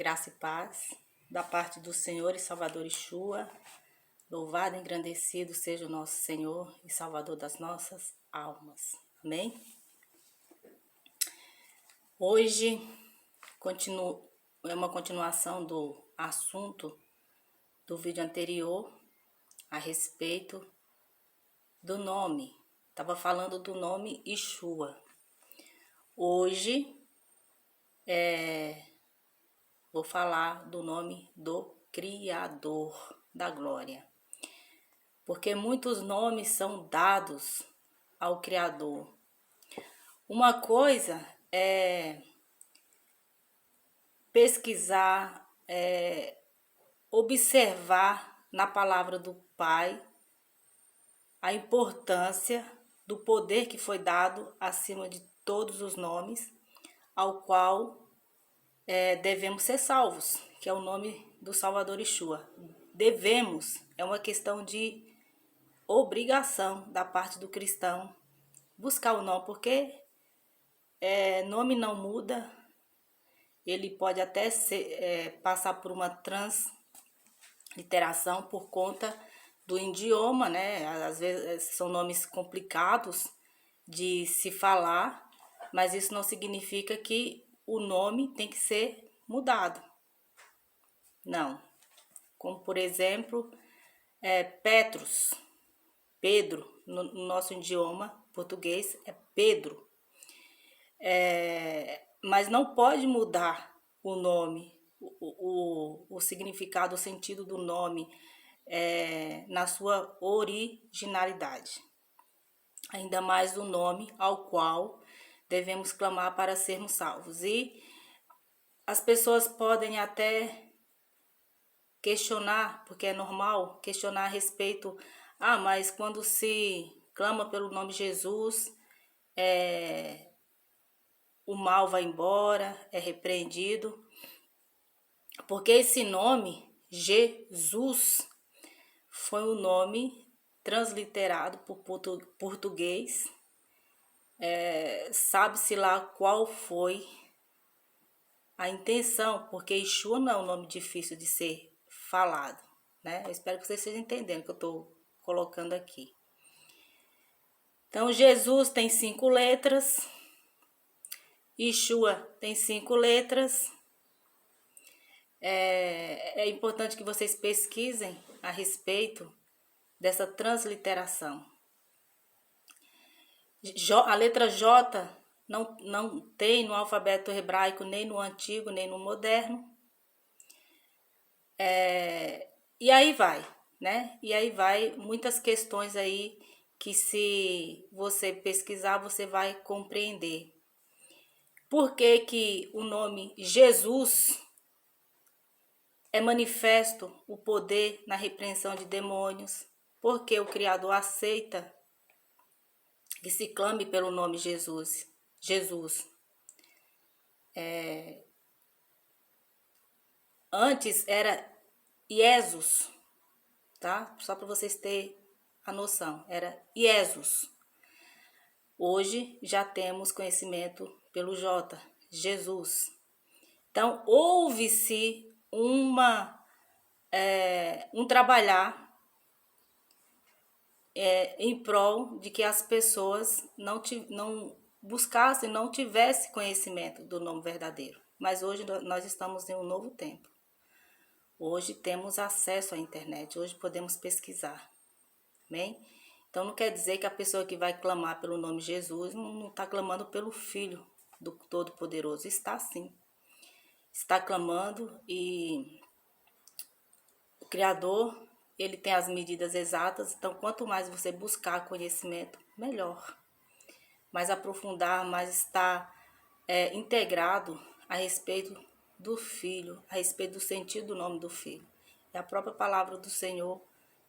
Graça e paz, da parte do Senhor e Salvador Yeshua. Louvado e engrandecido seja o nosso Senhor e Salvador das nossas almas. Amém? Hoje é uma continuação do assunto do vídeo anterior a respeito do nome. Estava falando do nome Yeshua. Hoje vou falar do nome do Criador da Glória. Porque muitos nomes são dados ao Criador. Uma coisa é pesquisar, observar na palavra do Pai a importância do poder que foi dado acima de todos os nomes, ao qual devemos ser salvos, que é o nome do Salvador Yeshua. Devemos, é uma questão de obrigação da parte do cristão buscar o nome, porque nome não muda, ele pode até passar por uma transliteração por conta do idioma, né? Às vezes são nomes complicados de se falar, mas isso não significa que o nome tem que ser mudado. Não. Como, por exemplo, Petrus, Pedro, no nosso idioma português é Pedro. Mas não pode mudar o nome, o significado, o sentido do nome na sua originalidade. Ainda mais o nome ao qual devemos clamar para sermos salvos. E as pessoas podem até questionar, porque é normal questionar a respeito, mas quando se clama pelo nome Jesus, o mal vai embora, é repreendido. Porque esse nome, Jesus, foi um nome transliterado por português. Sabe-se lá qual foi a intenção, porque Yeshua não é um nome difícil de ser falado, né? Eu espero que vocês estejam entendendo o que eu estou colocando aqui. Então, Jesus tem 5 letras, Yeshua tem 5 letras. É importante que vocês pesquisem a respeito dessa transliteração. A letra J não tem no alfabeto hebraico, nem no antigo, nem no moderno. E aí vai, né? E aí vai muitas questões aí que, se você pesquisar, você vai compreender. Por que que o nome Jesus é manifesto o poder na repreensão de demônios? Porque o Criador aceita que se clame pelo nome Jesus. Antes era Jesus, tá? Só para vocês terem a noção, era Jesus. Hoje já temos conhecimento pelo J, Jesus. Então, houve-se um trabalhar em prol de que as pessoas não buscassem, não tivessem conhecimento do nome verdadeiro. Mas hoje nós estamos em um novo tempo. Hoje temos acesso à internet, hoje podemos pesquisar. Amém? Então não quer dizer que a pessoa que vai clamar pelo nome Jesus não está clamando pelo Filho do Todo-Poderoso. Está sim. Está clamando, e o Criador, ele tem as medidas exatas. Então quanto mais você buscar conhecimento, melhor. Mais aprofundar, mais estar integrado a respeito do Filho, a respeito do sentido do nome do Filho. E a própria palavra do Senhor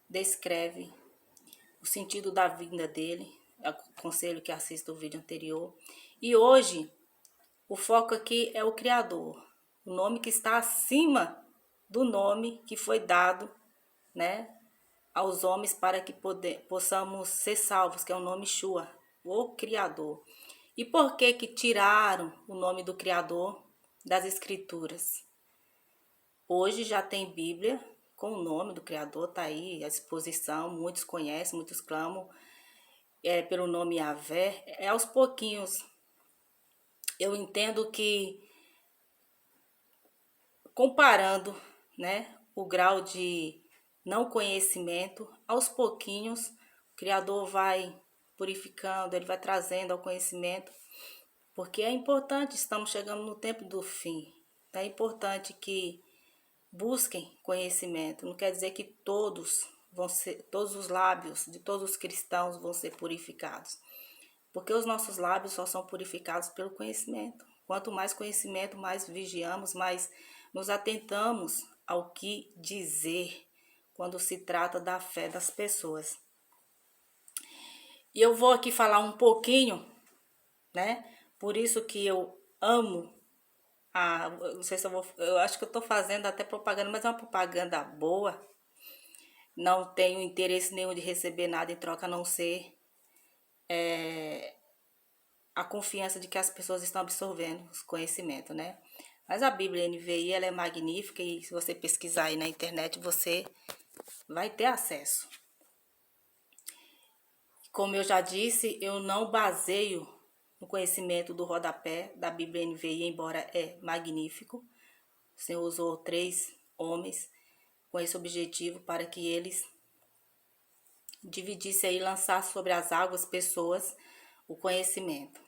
descreve o sentido da vinda dele. Aconselho que assista o vídeo anterior. E hoje, o foco aqui é o Criador. O nome que está acima do nome que foi dado, né, aos homens para que possamos ser salvos, que é o nome Yeshua, o Criador. E por que que tiraram o nome do Criador das Escrituras? Hoje já tem Bíblia com o nome do Criador, está aí à disposição, muitos conhecem, muitos clamam pelo nome Yahvé. Aos pouquinhos, eu entendo que, comparando, né, o grau de não conhecimento, aos pouquinhos, o Criador vai purificando, ele vai trazendo ao conhecimento, porque é importante, estamos chegando no tempo do fim. É importante que busquem conhecimento. Não quer dizer que todos os lábios de todos os cristãos vão ser purificados, porque os nossos lábios só são purificados pelo conhecimento. Quanto mais conhecimento, mais vigiamos, mais nos atentamos ao que dizer quando se trata da fé das pessoas. E eu vou aqui falar um pouquinho, né? Por isso que eu amo não sei se eu acho que eu tô fazendo até propaganda, mas é uma propaganda boa. Não tenho interesse nenhum de receber nada em troca, a não ser a confiança de que as pessoas estão absorvendo os conhecimentos, né? Mas a Bíblia NVI, ela é magnífica e se você pesquisar aí na internet, você vai ter acesso. Como eu já disse, eu não baseio no conhecimento do rodapé da Bíblia NVI, embora é magnífico. O Senhor usou 3 homens com esse objetivo para que eles dividissem aí, lançassem sobre as águas pessoas o conhecimento,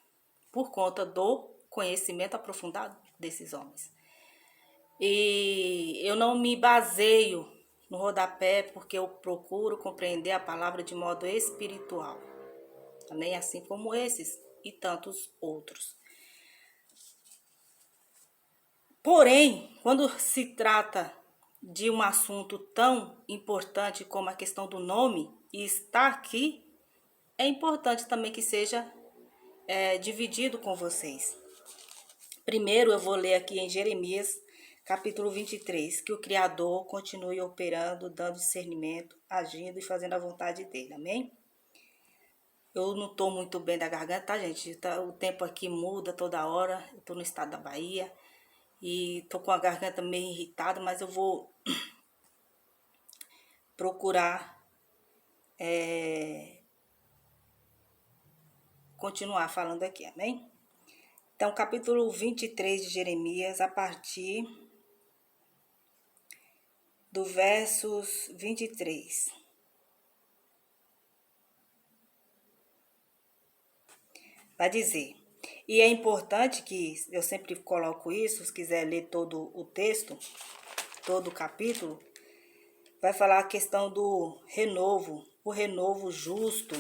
por conta do conhecimento aprofundado desses homens. E eu não me baseio no rodapé porque eu procuro compreender a palavra de modo espiritual, também assim como esses e tantos outros. Porém, quando se trata de um assunto tão importante como a questão do nome, e está aqui, é importante também que seja dividido com vocês. Primeiro eu vou ler aqui em Jeremias, capítulo 23, que o Criador continue operando, dando discernimento, agindo e fazendo a vontade dele, amém? Eu não estou muito bem da garganta, tá, gente? O tempo aqui muda toda hora, eu estou no estado da Bahia e estou com a garganta meio irritada, mas eu vou procurar continuar falando aqui, amém? Então, capítulo 23 de Jeremias, a partir do versos 23. Vai dizer, e é importante que eu sempre coloco isso, se quiser ler todo o texto, todo o capítulo, vai falar a questão do renovo, o renovo justo,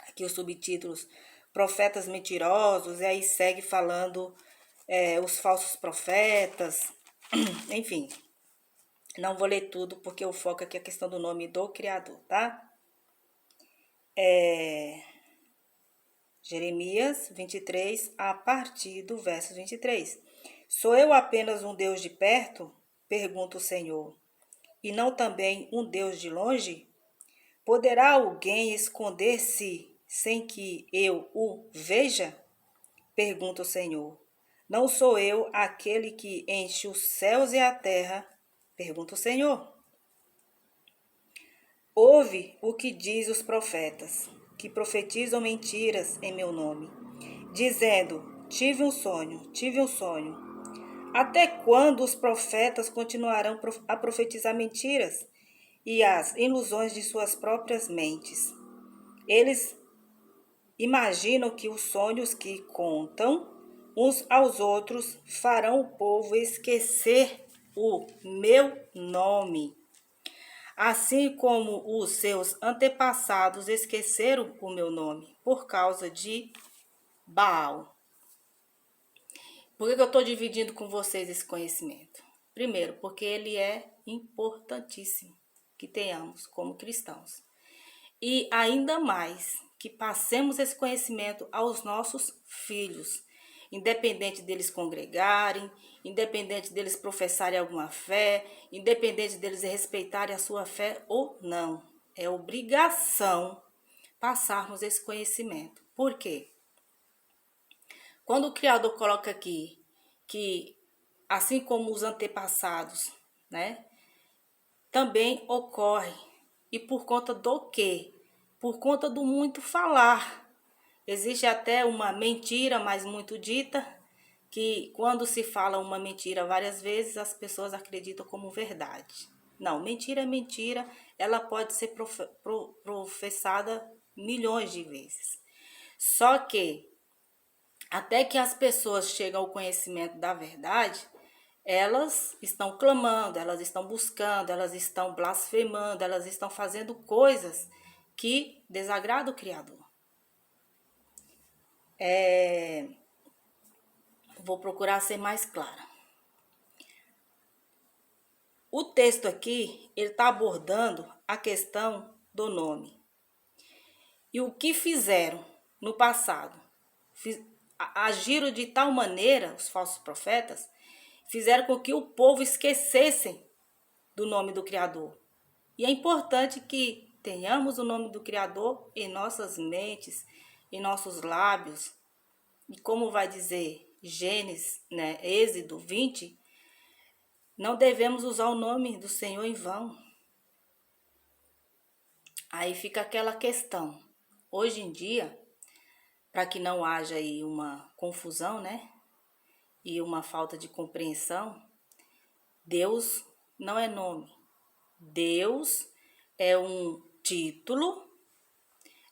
aqui os subtítulos, profetas mentirosos, e aí segue falando os falsos profetas, enfim, não vou ler tudo porque eu foco aqui a questão do nome do Criador, tá? Jeremias 23, a partir do verso 23. Sou eu apenas um Deus de perto? Pergunta o Senhor. E não também um Deus de longe? Poderá alguém esconder-se sem que eu o veja? Pergunta o Senhor. Não sou eu aquele que enche os céus e a terra? Pergunta o Senhor. Ouve o que diz os profetas, que profetizam mentiras em meu nome, dizendo, tive um sonho, tive um sonho. Até quando os profetas continuarão a profetizar mentiras e as ilusões de suas próprias mentes? Eles imaginam que os sonhos que contam uns aos outros farão o povo esquecer o meu nome. Assim como os seus antepassados esqueceram o meu nome por causa de Baal. Por que eu estou dividindo com vocês esse conhecimento? Primeiro, porque ele é importantíssimo que tenhamos como cristãos. E ainda mais, que passemos esse conhecimento aos nossos filhos, independente deles congregarem, independente deles professarem alguma fé, independente deles respeitarem a sua fé ou não. É obrigação passarmos esse conhecimento. Por quê? Quando o Criador coloca aqui que assim como os antepassados, né? Também ocorre. E por conta do quê? Por conta do muito falar. Existe até uma mentira, mas muito dita, que quando se fala uma mentira várias vezes, as pessoas acreditam como verdade. Não, mentira é mentira, ela pode ser professada milhões de vezes. Só que, até que as pessoas chegam ao conhecimento da verdade, elas estão clamando, elas estão buscando, elas estão blasfemando, elas estão fazendo coisas que desagradam o Criador. Vou procurar ser mais clara. O texto aqui, ele está abordando a questão do nome. E o que fizeram no passado? Agiram de tal maneira, os falsos profetas, fizeram com que o povo esquecessem do nome do Criador. E é importante que tenhamos o nome do Criador em nossas mentes, em nossos lábios. E como vai dizer Gênesis, né, Êxodo 20, não devemos usar o nome do Senhor em vão. Aí fica aquela questão. Hoje em dia, para que não haja aí uma confusão, né? E uma falta de compreensão, Deus não é nome. Deus é um título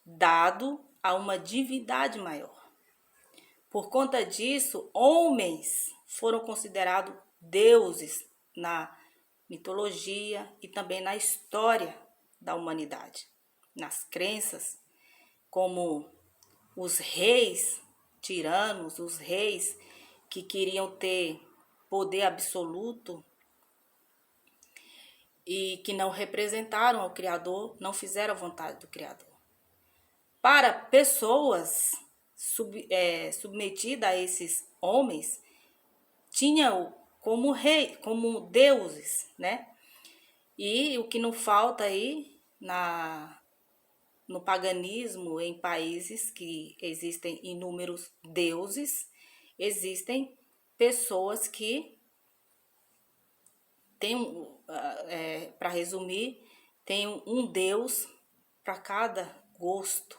dado a uma divindade maior. Por conta disso, homens foram considerados deuses na mitologia e também na história da humanidade, nas crenças, como os reis tiranos, os reis que queriam ter poder absoluto e que não representaram o Criador, não fizeram a vontade do Criador. Para pessoas submetidas a esses homens, tinham como rei, como deuses, né? E o que não falta aí no paganismo, em países que existem inúmeros deuses, existem pessoas que têm, para resumir, tem um Deus para cada gosto,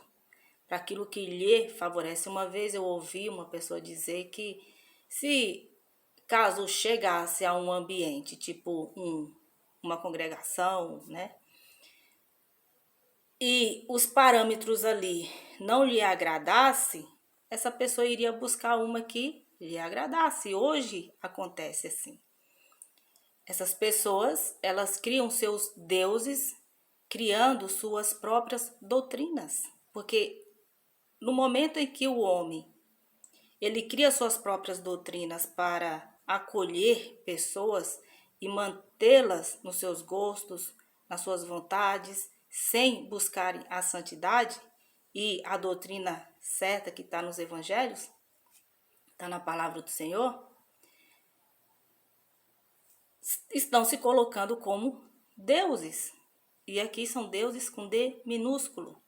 para aquilo que lhe favorece. Uma vez eu ouvi uma pessoa dizer que se caso chegasse a um ambiente, tipo uma congregação, né? E os parâmetros ali não lhe agradasse, essa pessoa iria buscar uma que lhe agradasse. Hoje acontece assim. Essas pessoas, elas criam seus deuses, criando suas próprias doutrinas. Porque no momento em que o homem, ele cria suas próprias doutrinas para acolher pessoas e mantê-las nos seus gostos, nas suas vontades, sem buscarem a santidade e a doutrina certa que está nos evangelhos, está na palavra do Senhor, estão se colocando como deuses. E aqui são deuses com D minúsculo.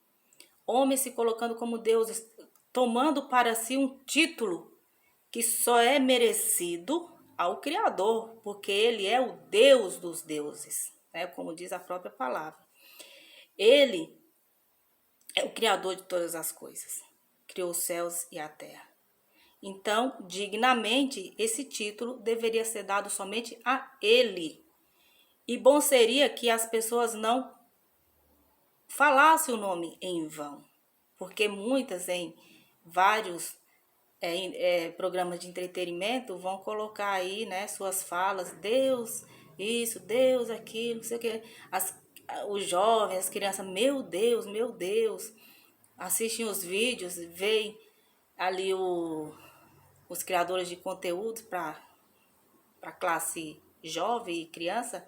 Homens se colocando como deuses, tomando para si um título que só é merecido ao Criador, porque ele é o Deus dos deuses, né? Como diz a própria palavra. Ele é o Criador de todas as coisas, criou os céus e a terra. Então, dignamente, esse título deveria ser dado somente a ele. E bom seria que as pessoas não falassem o nome em vão, porque muitas em vários programas de entretenimento vão colocar aí, né, suas falas, Deus isso, Deus aquilo, não sei o que. Os jovens, as crianças, meu Deus, assistem os vídeos, veem ali os criadores de conteúdo para a classe jovem e criança.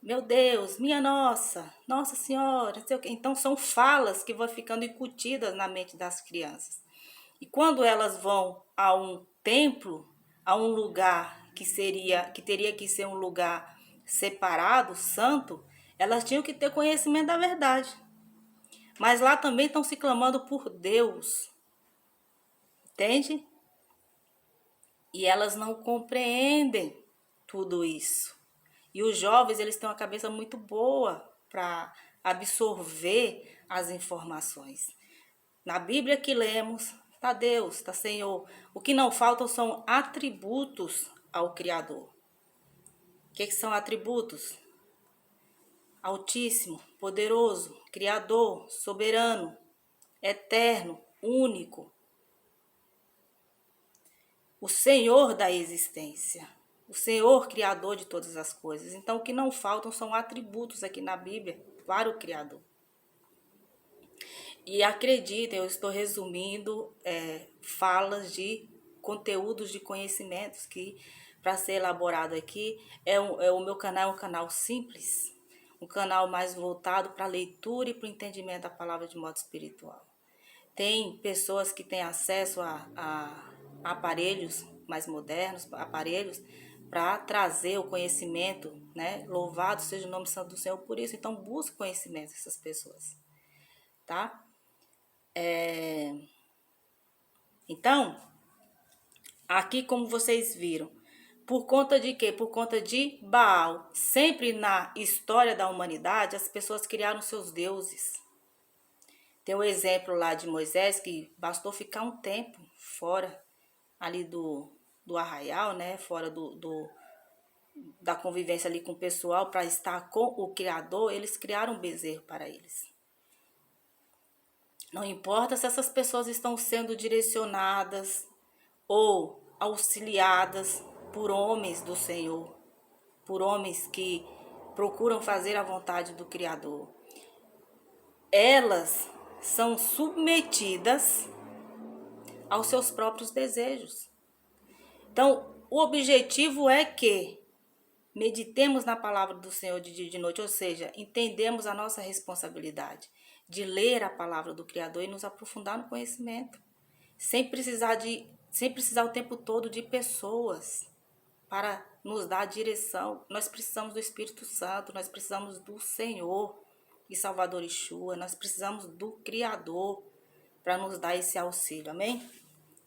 Meu Deus, minha Nossa Senhora, não sei o que. Então são falas que vão ficando incutidas na mente das crianças. E quando elas vão a um templo, a um lugar que teria que ser um lugar separado, santo, elas tinham que ter conhecimento da verdade. Mas lá também estão se clamando por Deus. Entende? E elas não compreendem tudo isso. E os jovens, eles têm uma cabeça muito boa para absorver as informações. Na Bíblia que lemos, está Deus, está Senhor. O que não faltam são atributos ao Criador. O que são atributos? Altíssimo, poderoso, Criador, soberano, eterno, único. O Senhor da existência. O Senhor Criador de todas as coisas. Então, o que não faltam são atributos aqui na Bíblia para o Criador. E acreditem, eu estou resumindo falas de conteúdos de conhecimentos que, para ser elaborado aqui, o meu canal é um canal simples, um canal mais voltado para a leitura e para o entendimento da palavra de modo espiritual. Tem pessoas que têm acesso a aparelhos mais modernos, aparelhos para trazer o conhecimento, né? Louvado seja o nome santo do Senhor por isso. Então, busque conhecimento dessas pessoas, tá? Então, aqui como vocês viram, por conta de quê? Por conta de Baal. Sempre na história da humanidade, as pessoas criaram seus deuses. Tem o exemplo lá de Moisés, que bastou ficar um tempo fora ali do arraial, né? Fora da convivência ali com o pessoal, para estar com o Criador, eles criaram um bezerro para eles. Não importa se essas pessoas estão sendo direcionadas ou auxiliadas por homens do Senhor, por homens que procuram fazer a vontade do Criador. Elas são submetidas aos seus próprios desejos. Então, o objetivo é que meditemos na palavra do Senhor de dia e de noite, ou seja, entendemos a nossa responsabilidade de ler a palavra do Criador e nos aprofundar no conhecimento, sem precisar o tempo todo de pessoas para nos dar direção. Nós precisamos do Espírito Santo, nós precisamos do Senhor e Salvador Yeshua, nós precisamos do Criador para nos dar esse auxílio, amém?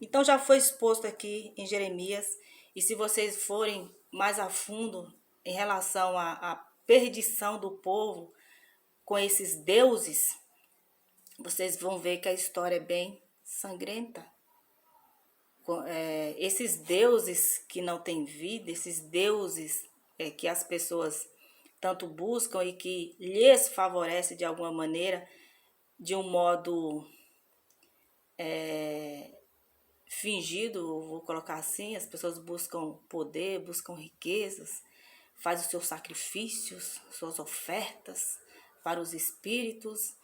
Então já foi exposto aqui em Jeremias, e se vocês forem mais a fundo em relação à perdição do povo com esses deuses, vocês vão ver que a história é bem sangrenta. Esses deuses que não têm vida, esses deuses que as pessoas tanto buscam e que lhes favorece de alguma maneira, de um modo fingido, vou colocar assim, as pessoas buscam poder, buscam riquezas, faz os seus sacrifícios, suas ofertas para os espíritos,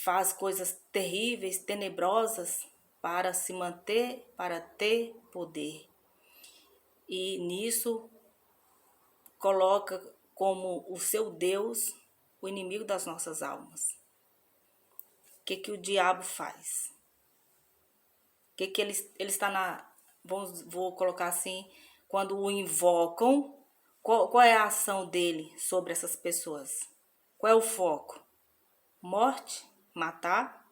faz coisas terríveis, tenebrosas para se manter, para ter poder. E nisso coloca como o seu Deus o inimigo das nossas almas. O que o diabo faz? O que ele está na... Vou colocar assim, quando o invocam, qual é a ação dele sobre essas pessoas? Qual é o foco? Morte, matar,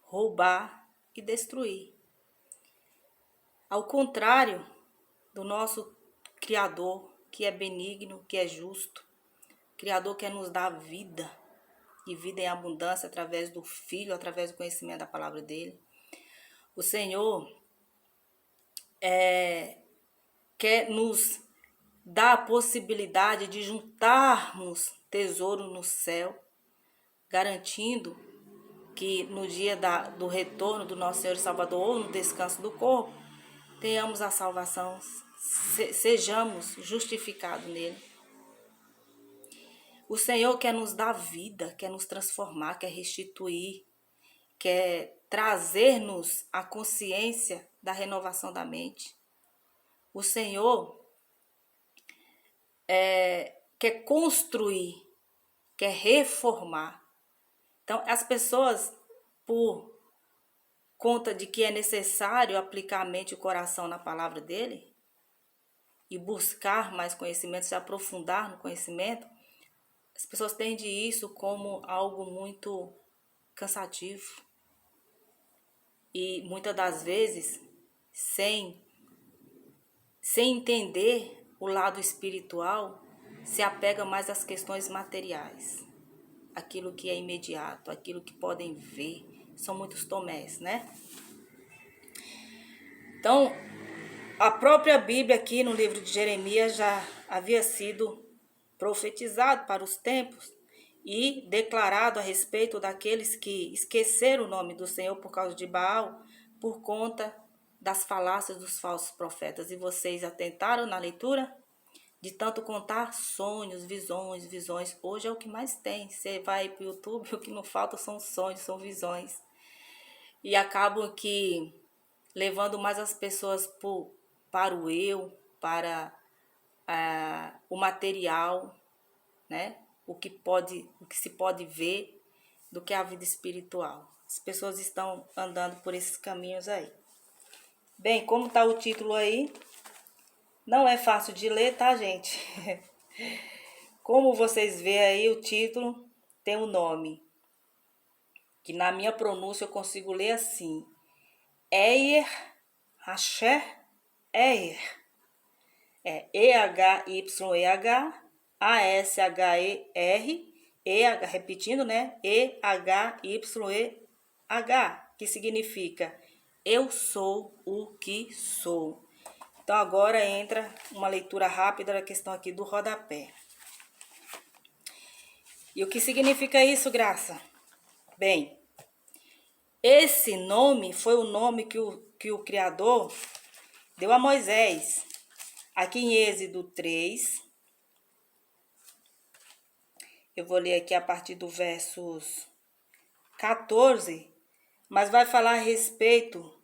roubar e destruir. Ao contrário do nosso Criador, que é benigno, que é justo, Criador quer nos dar vida, e vida em abundância através do Filho, através do conhecimento da palavra dele. O Senhor quer nos dar a possibilidade de juntarmos tesouro no céu, garantindo que no dia do retorno do nosso Senhor e Salvador, ou no descanso do corpo, tenhamos a salvação, sejamos justificados nele. O Senhor quer nos dar vida, quer nos transformar, quer restituir, quer trazer-nos a consciência da renovação da mente. O Senhor quer construir, quer reformar. Então, as pessoas, por conta de que é necessário aplicar a mente e o coração na palavra dele e buscar mais conhecimento, se aprofundar no conhecimento, as pessoas tendem isso como algo muito cansativo. E muitas das vezes, sem sem entender o lado espiritual, se apega mais às questões materiais, aquilo que é imediato, aquilo que podem ver. São muitos tomés, né? Então, a própria Bíblia aqui no livro de Jeremias já havia sido profetizado para os tempos e declarado a respeito daqueles que esqueceram o nome do Senhor por causa de Baal, por conta das falácias dos falsos profetas. E vocês atentaram na leitura? De tanto contar sonhos, visões, visões. Hoje é o que mais tem. Você vai para o YouTube, o que não falta são sonhos, são visões. E acabam que levando mais as pessoas para o eu, para o material, né? O que se pode ver, do que a vida espiritual. As pessoas estão andando por esses caminhos aí. Bem, como está o título aí, não é fácil de ler, tá, gente? Como vocês veem aí, o título tem um nome, que na minha pronúncia eu consigo ler assim: Eyer, Hasher, Eyer. É E-H-Y-E-H, A-S-H-E-R, E-H, repetindo, né? E-H-Y-E-H, que significa eu sou o que sou. Então, agora entra uma leitura rápida da questão aqui do rodapé. E o que significa isso, Graça? Bem, esse nome foi o nome que o Criador deu a Moisés. Aqui em Êxodo 3, eu vou ler aqui a partir do versos 14, mas vai falar a respeito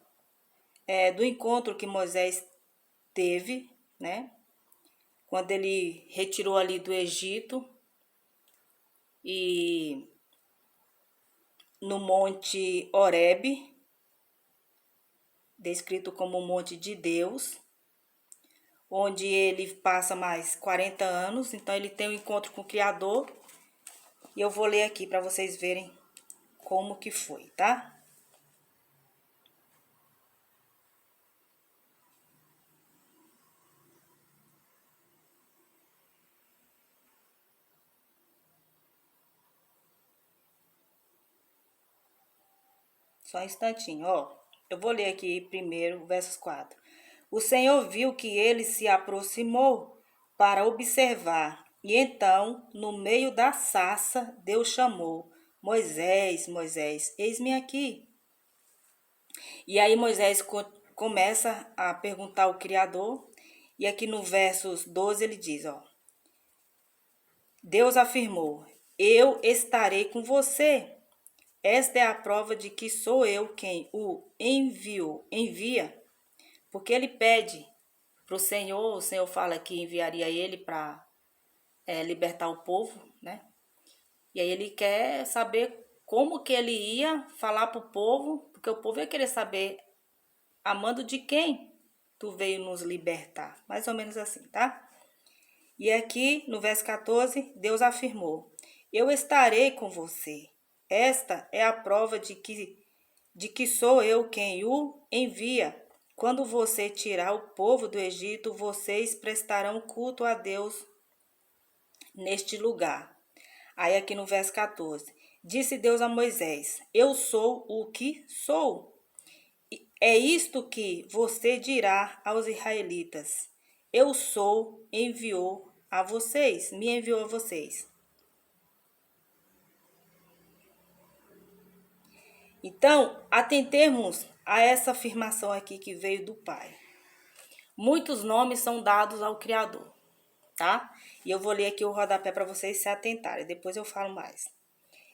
do encontro que Moisés teve, né? Quando ele retirou ali do Egito e no Monte Horebe, descrito como o Monte de Deus, onde ele passa mais 40 anos, então ele tem um encontro com o Criador. E eu vou ler aqui para vocês verem como que foi, tá? Só um instantinho, ó. Eu vou ler aqui primeiro, versos 4. O Senhor viu que ele se aproximou para observar, e então, no meio da sarça, Deus chamou: Moisés, Moisés, eis-me aqui. E aí Moisés começa a perguntar ao Criador, e aqui no versos 12 ele diz, ó: Deus afirmou: eu estarei com você. Esta é a prova de que sou eu quem o envia, porque ele pede para o Senhor fala que enviaria ele para libertar o povo, né? E aí ele quer saber como que ele ia falar para o povo, porque o povo ia querer saber a mando de quem tu veio nos libertar. Mais ou menos assim, tá? E aqui no verso 14, Deus afirmou: eu estarei com você. Esta é a prova de que sou eu quem o envia. Quando você tirar o povo do Egito, vocês prestarão culto a Deus neste lugar. Aí aqui no verso 14, disse Deus a Moisés: eu sou o que sou. É isto que você dirá aos israelitas: eu sou, me enviou a vocês. Então, atentemos a essa afirmação aqui que veio do Pai. Muitos nomes são dados ao Criador, tá? E eu vou ler aqui o rodapé para vocês se atentarem, depois eu falo mais.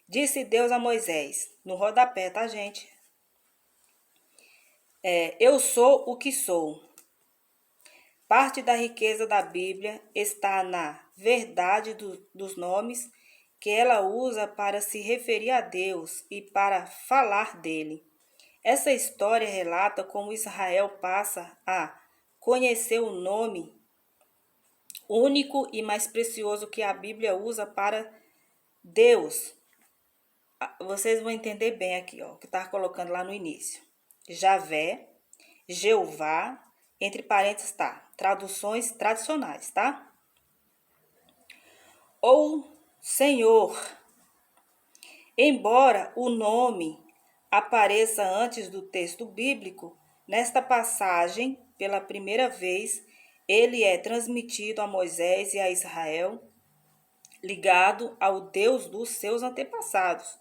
Disse Deus a Moisés, no rodapé, tá, gente? Eu sou o que sou. Parte da riqueza da Bíblia está na verdade dos nomes que ela usa para se referir a Deus e para falar dele. Essa história relata como Israel passa a conhecer o nome único e mais precioso que a Bíblia usa para Deus. Vocês vão entender bem aqui, ó, que eu estava colocando lá no início. Javé, Jeová, entre parênteses tá, traduções tradicionais, tá? Ou Senhor. Embora o nome apareça antes do texto bíblico, nesta passagem, pela primeira vez, ele é transmitido a Moisés e a Israel, ligado ao Deus dos seus antepassados,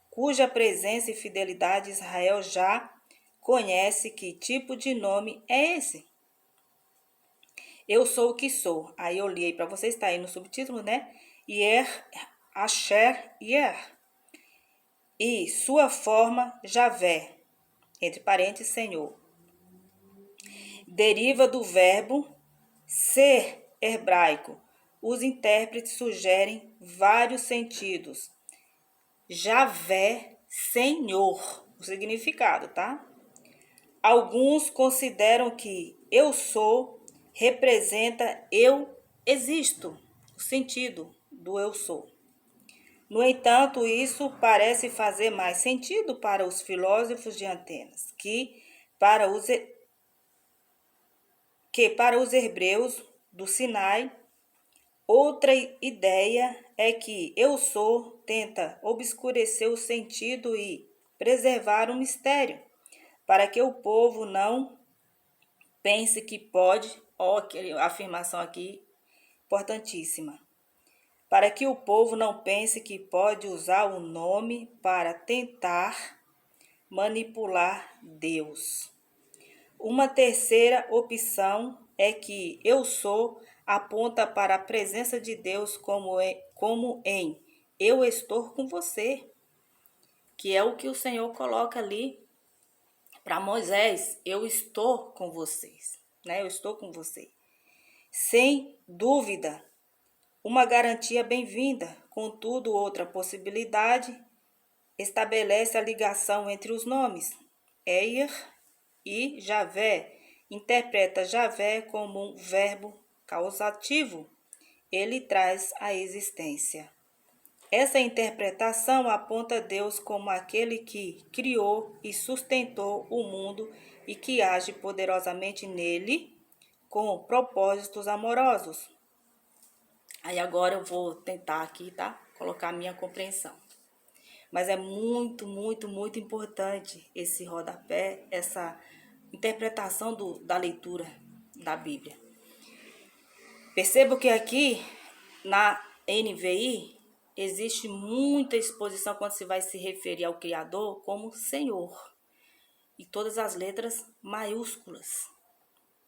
cuja presença e fidelidade Israel já conhece. Que tipo de nome é esse? Eu sou o que sou. Aí eu li aí para vocês, está aí no subtítulo, né? Yer, Asher, Yer. E sua forma, Javé, entre parênteses, Senhor. Deriva do verbo ser hebraico. Os intérpretes sugerem vários sentidos. Javé, Senhor, o significado, tá? Alguns consideram que eu sou representa eu existo, o sentido do eu sou. No entanto, isso parece fazer mais sentido para os filósofos de Atenas, que para os hebreus do Sinai. Outra ideia é que eu sou tenta obscurecer o sentido e preservar o mistério, para que o povo não pense que pode, a afirmação aqui importantíssima, para que o povo não pense que pode usar o nome para tentar manipular Deus. Uma terceira opção é que eu sou aponta para a presença de Deus como em eu estou com você, que é o que o Senhor coloca ali para Moisés, eu estou com vocês, né? Eu estou com você. Sem dúvida, uma garantia bem-vinda. Contudo, outra possibilidade estabelece a ligação entre os nomes Eir e Javé. Interpreta Javé como um verbo causativo. Ele traz a existência. Essa interpretação aponta Deus como aquele que criou e sustentou o mundo e que age poderosamente nele com propósitos amorosos. Aí agora eu vou tentar aqui, tá? Colocar a minha compreensão. Mas é muito, muito, muito importante esse rodapé, essa interpretação da leitura da Bíblia. Percebo que aqui na NVI existe muita exposição quando se vai se referir ao Criador como Senhor. E todas as letras maiúsculas,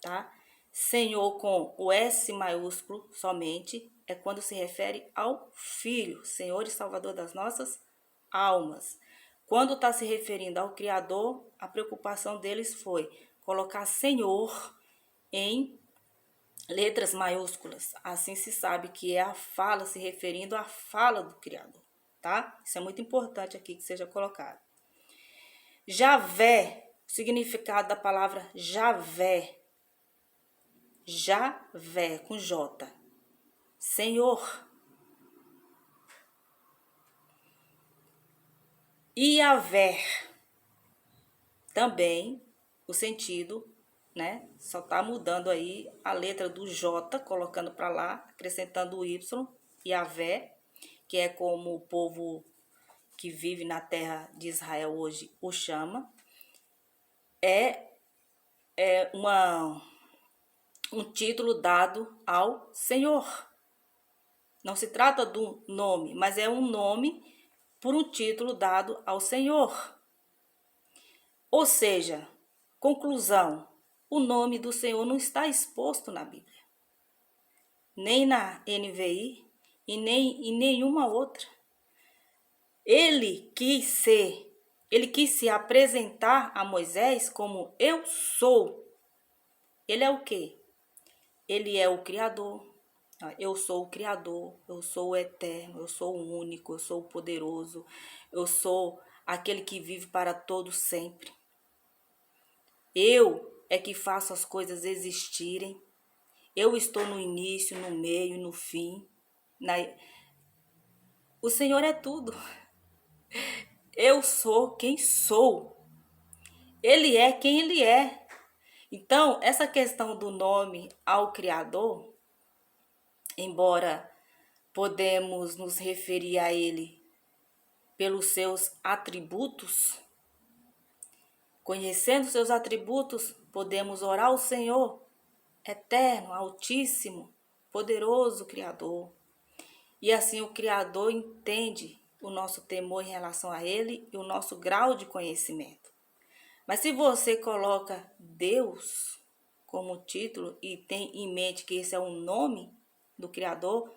tá? Senhor com o S maiúsculo somente é quando se refere ao Filho, Senhor e Salvador das nossas almas. Quando está se referindo ao Criador, a preocupação deles foi colocar Senhor em letras maiúsculas. Assim se sabe que é a fala se referindo à fala do Criador, tá? Isso é muito importante aqui que seja colocado. Javé, o significado da palavra Javé. Javé, com J. Senhor. Iavé, também o sentido, né? Só tá mudando aí a letra do J, colocando para lá, acrescentando o Y, Iavé, que é como o povo que vive na terra de Israel hoje o chama. É um título dado ao Senhor. Não se trata do nome, mas é um nome por um título dado ao Senhor. Ou seja, conclusão, o nome do Senhor não está exposto na Bíblia, nem na NVI e nem em nenhuma outra. Ele quis se apresentar a Moisés como eu sou. Ele é o quê? Ele é o Criador. Eu sou o Criador, eu sou o Eterno, eu sou o único, eu sou o poderoso, eu sou aquele que vive para todo sempre. Eu é que faço as coisas existirem. Eu estou no início, no meio, no fim. O Senhor é tudo. Eu sou quem sou. Ele é quem Ele é. Então, essa questão do nome ao Criador, embora podemos nos referir a Ele pelos seus atributos, conhecendo seus atributos, podemos orar ao Senhor, eterno, altíssimo, poderoso Criador. E assim o Criador entende o nosso temor em relação a Ele e o nosso grau de conhecimento. Mas se você coloca Deus como título e tem em mente que esse é o nome do Criador,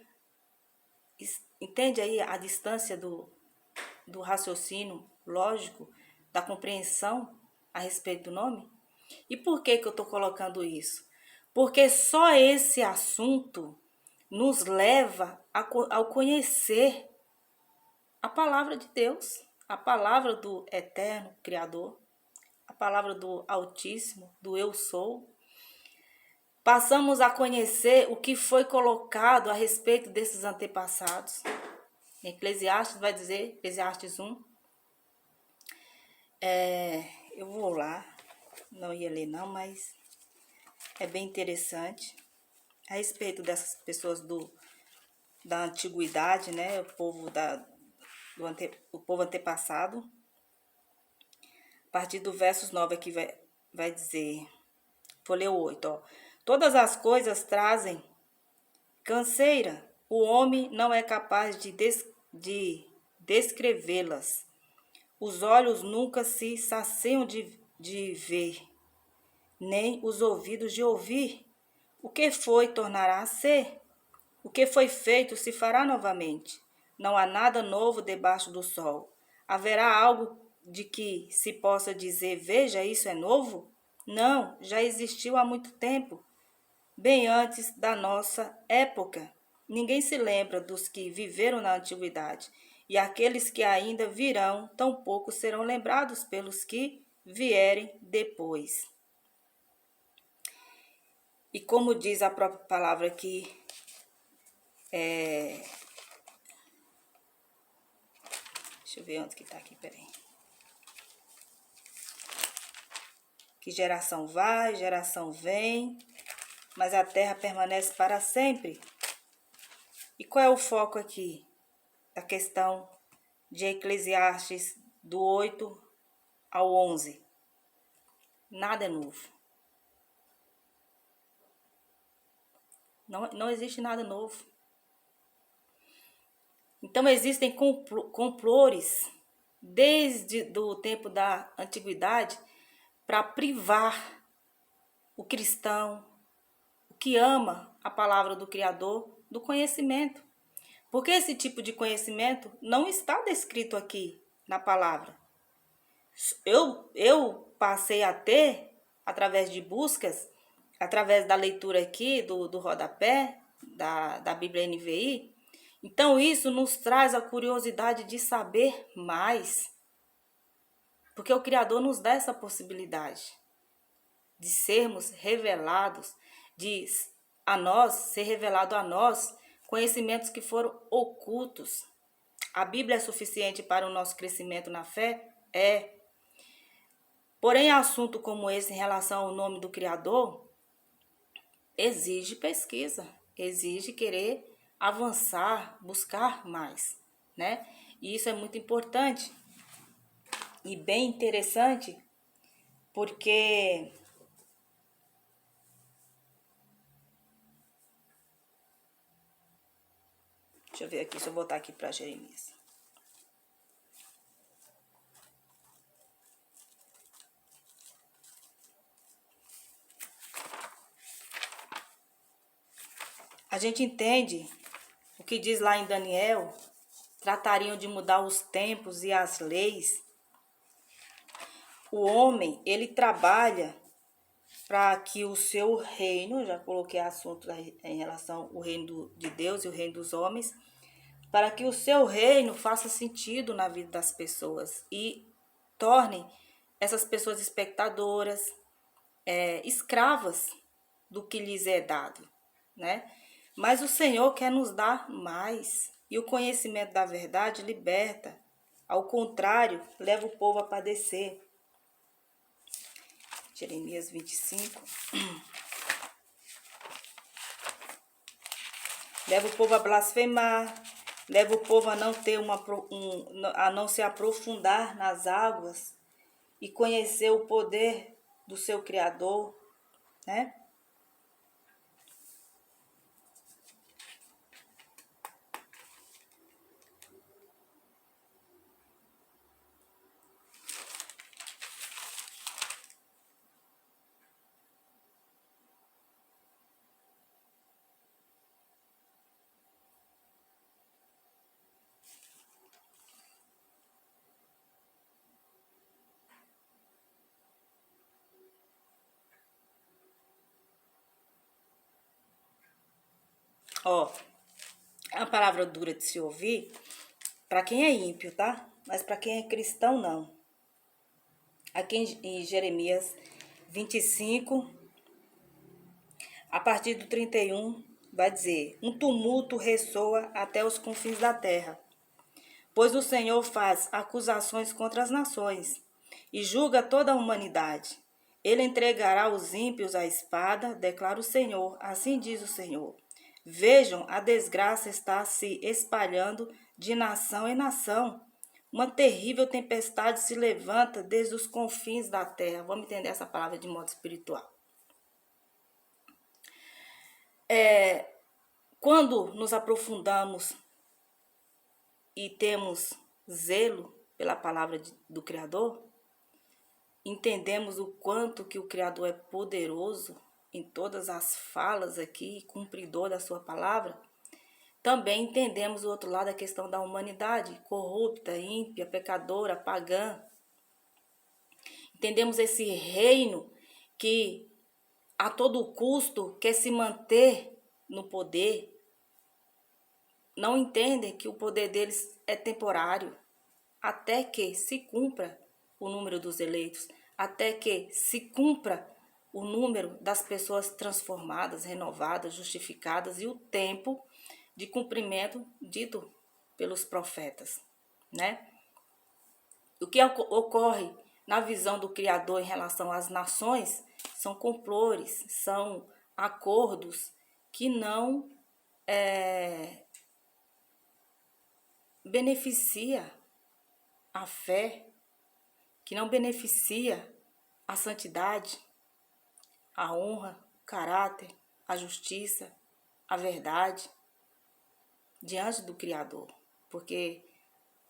entende aí a distância do raciocínio lógico, da compreensão a respeito do nome? E por que eu estou colocando isso? Porque só esse assunto nos leva ao conhecer a palavra de Deus, a palavra do eterno Criador, a palavra do Altíssimo, do Eu Sou. Passamos a conhecer o que foi colocado a respeito desses antepassados. Eclesiastes vai dizer, Eclesiastes 1. Eu vou lá, não ia ler não, mas é bem interessante. A respeito dessas pessoas da antiguidade, né? O povo, o povo antepassado. A partir do versos 9 aqui vai dizer, vou ler o 8, ó. Todas as coisas trazem canseira, o homem não é capaz de descrevê-las. Os olhos nunca se saciam de ver, nem os ouvidos de ouvir. O que foi, tornará a ser. O que foi feito se fará novamente. Não há nada novo debaixo do sol. Haverá algo de que se possa dizer, veja, isso é novo? Não, já existiu há muito tempo, bem antes da nossa época. Ninguém se lembra dos que viveram na antiguidade, e aqueles que ainda virão, tampouco serão lembrados pelos que vierem depois. E como diz a própria palavra aqui, deixa eu ver onde que está aqui, peraí. Que geração vai, geração vem, mas a terra permanece para sempre. E qual é o foco aqui? Da questão de Eclesiastes do 8 ao 11. Nada é novo. Não existe nada novo. Então existem complores desde o tempo da antiguidade para privar o cristão, o que ama a palavra do Criador, do conhecimento. Porque esse tipo de conhecimento não está descrito aqui na palavra. Eu passei a ter, através de buscas, através da leitura aqui do rodapé, da Bíblia NVI. Então isso nos traz a curiosidade de saber mais. Porque o Criador nos dá essa possibilidade de sermos revelados, ser revelado a nós conhecimentos que foram ocultos. A Bíblia é suficiente para o nosso crescimento na fé? É. Porém, assunto como esse em relação ao nome do Criador exige pesquisa, exige querer avançar, buscar mais, né? E isso é muito importante e bem interessante, porque deixa eu ver aqui, deixa eu voltar aqui para Jeremias. A gente entende o que diz lá em Daniel, tratariam de mudar os tempos e as leis. O homem, ele trabalha para que o seu reino, já coloquei assunto em relação ao reino de Deus e o reino dos homens, para que o seu reino faça sentido na vida das pessoas e torne essas pessoas espectadoras, escravas do que lhes é dado, né? Mas o Senhor quer nos dar mais, e o conhecimento da verdade liberta. Ao contrário, leva o povo a padecer. Jeremias 25. Leva o povo a blasfemar, leva o povo a não ter a não se aprofundar nas águas e conhecer o poder do seu Criador, né? Ó, é uma palavra dura de se ouvir para quem é ímpio, tá? Mas para quem é cristão, não. Aqui em Jeremias 25, a partir do 31, vai dizer: um tumulto ressoa até os confins da terra, pois o Senhor faz acusações contra as nações e julga toda a humanidade. Ele entregará os ímpios à espada, declara o Senhor. Assim diz o Senhor. Vejam, a desgraça está se espalhando de nação em nação. Uma terrível tempestade se levanta desde os confins da terra. Vamos entender essa palavra de modo espiritual. Quando nos aprofundamos e temos zelo pela palavra do Criador, entendemos o quanto que o Criador é poderoso em todas as falas aqui, cumpridor da sua palavra. Também entendemos o outro lado, a questão da humanidade, corrupta, ímpia, pecadora, pagã. Entendemos esse reino que a todo custo quer se manter no poder. Não entendem que o poder deles é temporário, até que se cumpra o número dos eleitos, até que se cumpra o número das pessoas transformadas, renovadas, justificadas e o tempo de cumprimento dito pelos profetas, né? O que ocorre na visão do Criador em relação às nações são complores, são acordos que não beneficia a fé, que não beneficia a santidade, a honra, o caráter, a justiça, a verdade diante do Criador. Porque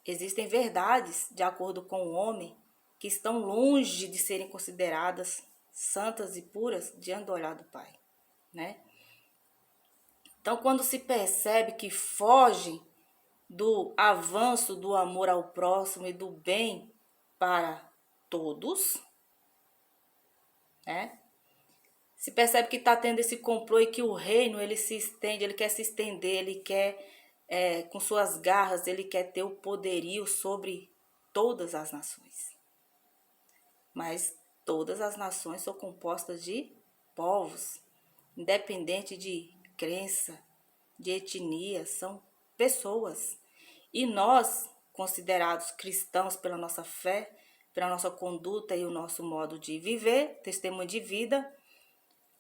existem verdades, de acordo com o homem, que estão longe de serem consideradas santas e puras diante do olhar do Pai, né? Então, quando se percebe que foge do avanço do amor ao próximo e do bem para todos, né? Se percebe que está tendo esse complô e que o reino ele se estende, ele quer se estender, ele quer, com suas garras, ele quer ter o poderio sobre todas as nações. Mas todas as nações são compostas de povos, independente de crença, de etnia, são pessoas. E nós, considerados cristãos pela nossa fé, pela nossa conduta e o nosso modo de viver, testemunho de vida,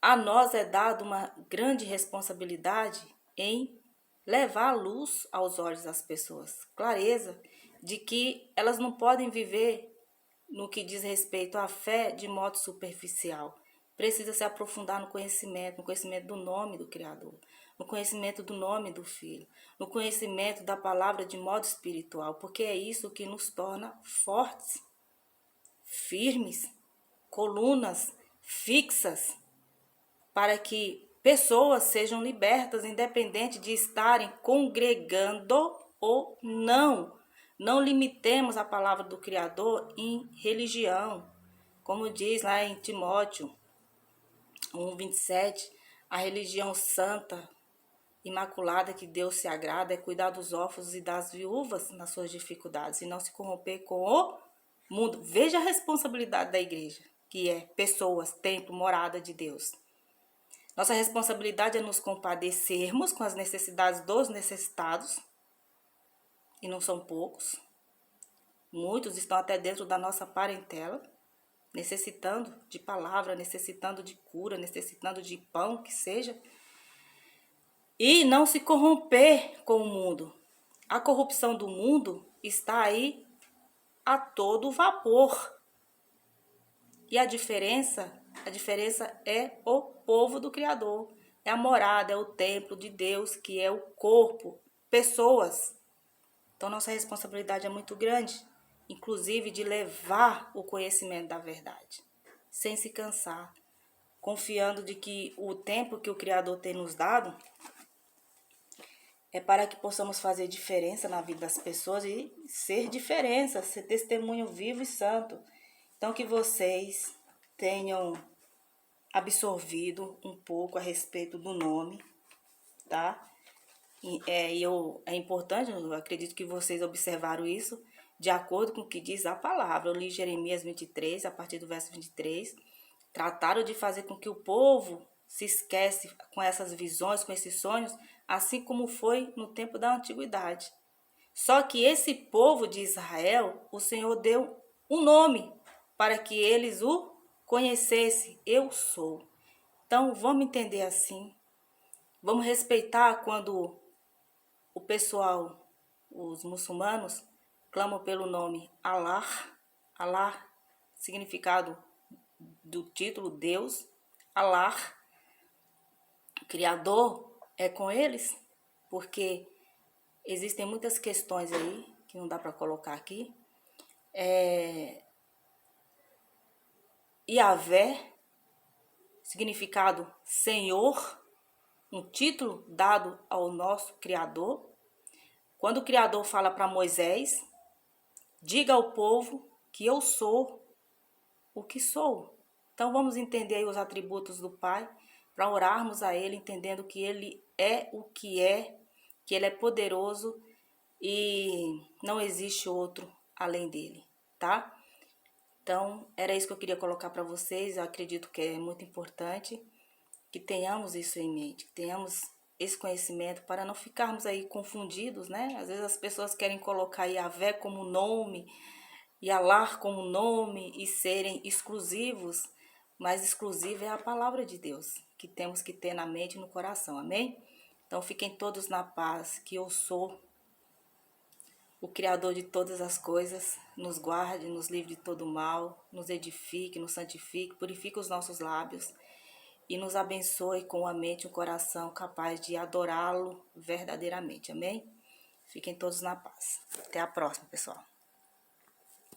a nós é dado uma grande responsabilidade em levar a luz aos olhos das pessoas, clareza de que elas não podem viver no que diz respeito à fé de modo superficial. Precisa se aprofundar no conhecimento do nome do Criador, no conhecimento do nome do Filho, no conhecimento da palavra de modo espiritual, porque é isso que nos torna fortes, firmes, colunas fixas, para que pessoas sejam libertas, independente de estarem congregando ou não. Não limitemos a palavra do Criador em religião. Como diz lá em Timóteo 1:27, a religião santa, imaculada que Deus se agrada é cuidar dos órfãos e das viúvas nas suas dificuldades e não se corromper com o mundo. Veja a responsabilidade da igreja, que é pessoas, templo, morada de Deus. Nossa responsabilidade é nos compadecermos com as necessidades dos necessitados, e não são poucos. Muitos estão até dentro da nossa parentela, necessitando de palavra, necessitando de cura, necessitando de pão, que seja, e não se corromper com o mundo. A corrupção do mundo está aí a todo vapor. E a diferença é o povo do Criador. É a morada, é o templo de Deus, que é o corpo, pessoas. Então, nossa responsabilidade é muito grande, inclusive de levar o conhecimento da verdade, sem se cansar, confiando de que o tempo que o Criador tem nos dado é para que possamos fazer diferença na vida das pessoas e ser diferença, ser testemunho vivo e santo. Então, que vocês tenham absorvido um pouco a respeito do nome, tá? É importante, eu acredito que vocês observaram isso, de acordo com o que diz a palavra. Eu li Jeremias 23, a partir do verso 23. Trataram de fazer com que o povo se esquece com essas visões, com esses sonhos, assim como foi no tempo da antiguidade. Só que esse povo de Israel, o Senhor deu um nome para que eles o conhecessem. Eu sou. Então, vamos entender assim. Vamos respeitar quando o pessoal, os muçulmanos, clamam pelo nome Allah. Allah, significado do título Deus. Allah, Criador, é com eles, porque existem muitas questões aí que não dá para colocar aqui. Yahvé, significado Senhor, um título dado ao nosso Criador. Quando o Criador fala para Moisés, diga ao povo que eu sou o que sou. Então vamos entender aí os atributos do Pai, para orarmos a Ele, entendendo que Ele é o que Ele é poderoso e não existe outro além dele, tá? Então, era isso que eu queria colocar para vocês. Eu acredito que é muito importante que tenhamos isso em mente, que tenhamos esse conhecimento para não ficarmos aí confundidos, né? Às vezes as pessoas querem colocar Yahvé como nome e Allah como nome e serem exclusivos, mas exclusivo é a palavra de Deus, que temos que ter na mente e no coração, amém? Então, fiquem todos na paz, que eu sou o Criador de todas as coisas, nos guarde, nos livre de todo mal, nos edifique, nos santifique, purifique os nossos lábios e nos abençoe com a mente e o coração capaz de adorá-lo verdadeiramente. Amém? Fiquem todos na paz. Até a próxima, pessoal.